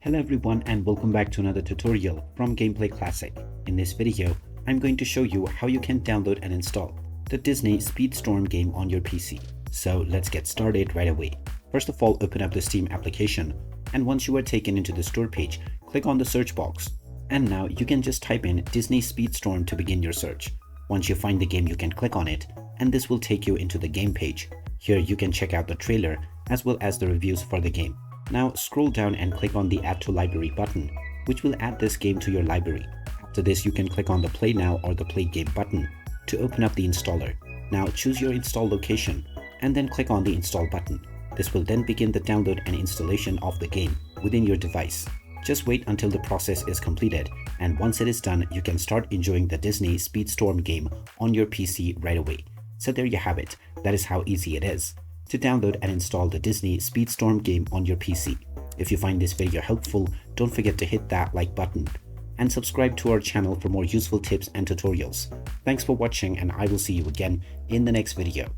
Hello everyone and welcome back to another tutorial from Gameplay Classic. In this video, I'm going to show you how you can download and install the Disney Speedstorm game on your PC. So let's get started right away. First of all, open up the Steam application, and once you are taken into the store page, click on the search box. And now you can just type in Disney Speedstorm to begin your search. Once you find the game, you can click on it, and this will take you into the game page. Here you can check out the trailer as well as the reviews for the game. Now scroll down and click on the Add to Library button, which will add this game to your library. After this, you can click on the Play Now or the Play Game button to open up the installer. Now choose your install location and then click on the Install button. This will then begin the download and installation of the game within your device. Just wait until the process is completed, and once it is done, you can start enjoying the Disney Speedstorm game on your PC right away. So there you have it. That is how easy it is to download and install the Disney Speedstorm game on your PC. If you find this video helpful, don't forget to hit that like button and subscribe to our channel for more useful tips and tutorials. Thanks for watching, and I will see you again in the next video.